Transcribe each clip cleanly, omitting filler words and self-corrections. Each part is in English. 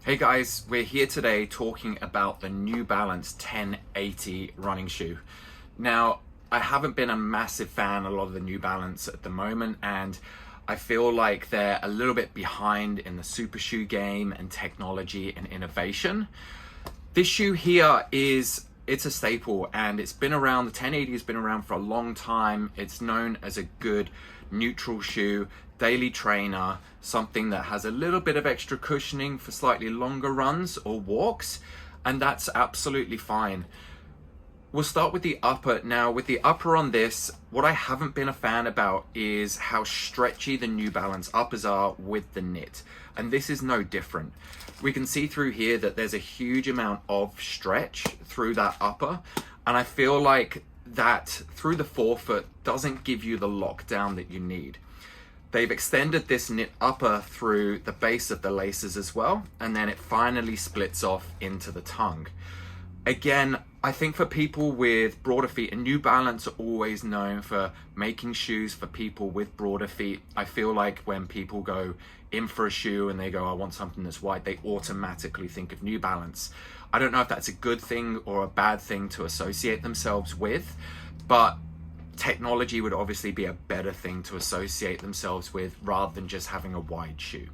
Hey guys, we're here today talking about the New Balance 1080 running shoe. Now, I haven't been a massive fan of a lot of the New Balance at the moment, and I feel like they're a little bit behind in the super shoe game and technology and innovation. This shoe here it's a staple, and it's been around. The 1080 has been around for a long time. It's known as a good neutral shoe, daily trainer, something that has a little bit of extra cushioning for slightly longer runs or walks, and that's absolutely fine. We'll start with the upper. Now, with the upper on this, what I haven't been a fan about is how stretchy the New Balance uppers are with the knit, and this is no different. We can see through here that there's a huge amount of stretch through that upper, and I feel like that through the forefoot doesn't give you the lockdown that you need. They've extended this knit upper through the base of the laces as well, and then it finally splits off into the tongue. Again, I think for people with broader feet, and New Balance are always known for making shoes for people with broader feet. I feel like when people go in for a shoe and they go, I want something that's wide, they automatically think of New Balance. I don't know if that's a good thing or a bad thing to associate themselves with, but technology would obviously be a better thing to associate themselves with rather than just having a wide shoe.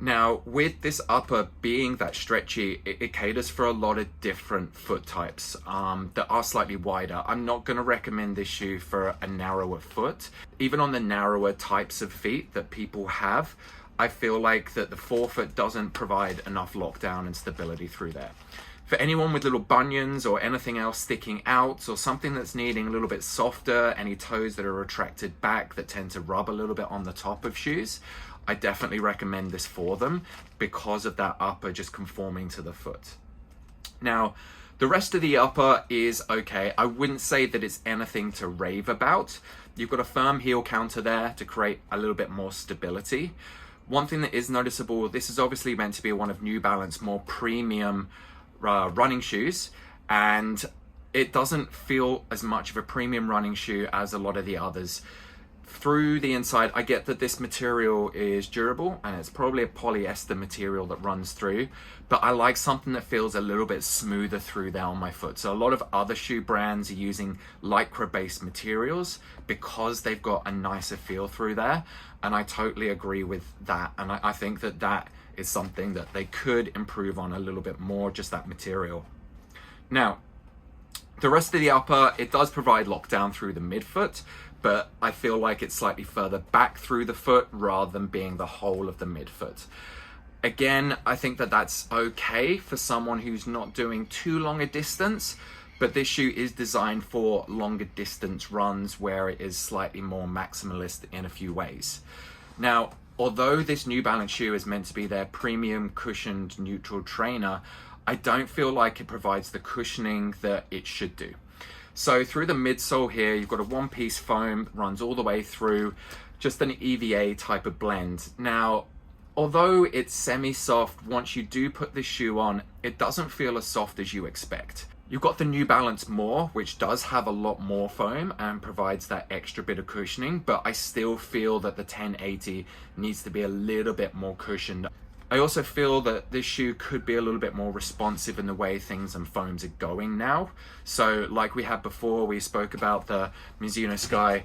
Now, with this upper being that stretchy, it caters for a lot of different foot types that are slightly wider. I'm not going to recommend this shoe for a narrower foot. Even on the narrower types of feet that people have, I feel like that the forefoot doesn't provide enough lockdown and stability through there. For anyone with little bunions or anything else sticking out, or something that's needing a little bit softer, any toes that are retracted back that tend to rub a little bit on the top of shoes, I definitely recommend this for them because of that upper just conforming to the foot. Now, the rest of the upper is okay. I wouldn't say that it's anything to rave about. You've got a firm heel counter there to create a little bit more stability. One thing that is noticeable, this is obviously meant to be one of New Balance more premium running shoes, and it doesn't feel as much of a premium running shoe as a lot of the others. Through the inside, I get that this material is durable and it's probably a polyester material that runs through, but I like something that feels a little bit smoother through there on my foot. So a lot of other shoe brands are using lycra based materials because they've got a nicer feel through there, and I totally agree with that, and I think that that is something that they could improve on a little bit more, just that material. Now, the rest of the upper, it does provide lockdown through the midfoot, but I feel like it's slightly further back through the foot rather than being the whole of the midfoot. Again, I think that that's okay for someone who's not doing too long a distance, but this shoe is designed for longer distance runs where it is slightly more maximalist in a few ways. Now, although this New Balance shoe is meant to be their premium cushioned neutral trainer, I don't feel like it provides the cushioning that it should do. So through the midsole here, you've got a one-piece foam that runs all the way through, just an EVA type of blend. Now, although it's semi-soft, once you do put this shoe on, it doesn't feel as soft as you expect. You've got the New Balance More, which does have a lot more foam and provides that extra bit of cushioning, but I still feel that the 1080 needs to be a little bit more cushioned. I also feel that this shoe could be a little bit more responsive in the way things and foams are going now. So like we had before, we spoke about the Mizuno Sky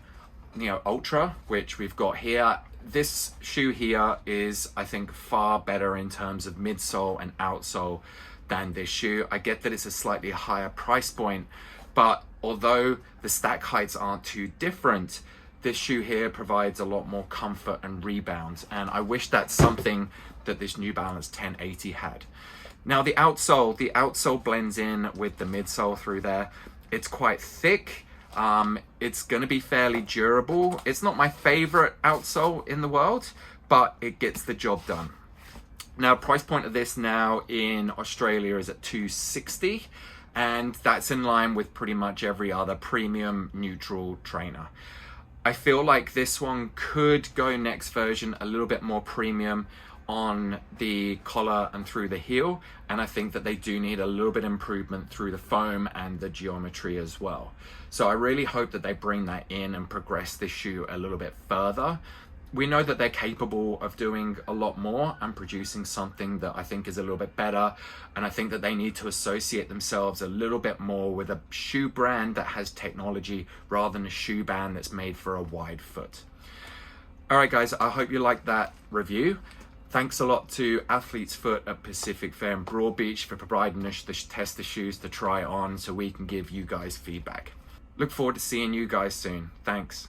Ultra, which we've got here. This shoe here is, I think, far better in terms of midsole and outsole than this shoe. I get that it's a slightly higher price point, but although the stack heights aren't too different, this shoe here provides a lot more comfort and rebound, and I wish that's something that this New Balance 1080 had. Now the outsole blends in with the midsole through there. It's quite thick. It's going to be fairly durable. It's not my favorite outsole in the world, but it gets the job done. Now, price point of this now in Australia is at $260, and that's in line with pretty much every other premium neutral trainer. I feel like this one could go next version a little bit more premium on the collar and through the heel, and I think that they do need a little bit of improvement through the foam and the geometry as well. So I really hope that they bring that in and progress this shoe a little bit further. we know that they're capable of doing a lot more and producing something that I think is a little bit better. And I think that they need to associate themselves a little bit more with a shoe brand that has technology rather than a shoe brand that's made for a wide foot. All right, guys, I hope you liked that review. Thanks a lot to Athlete's Foot at Pacific Fair and Broadbeach for providing us the tester shoes to try on so we can give you guys feedback. Look forward to seeing you guys soon. Thanks.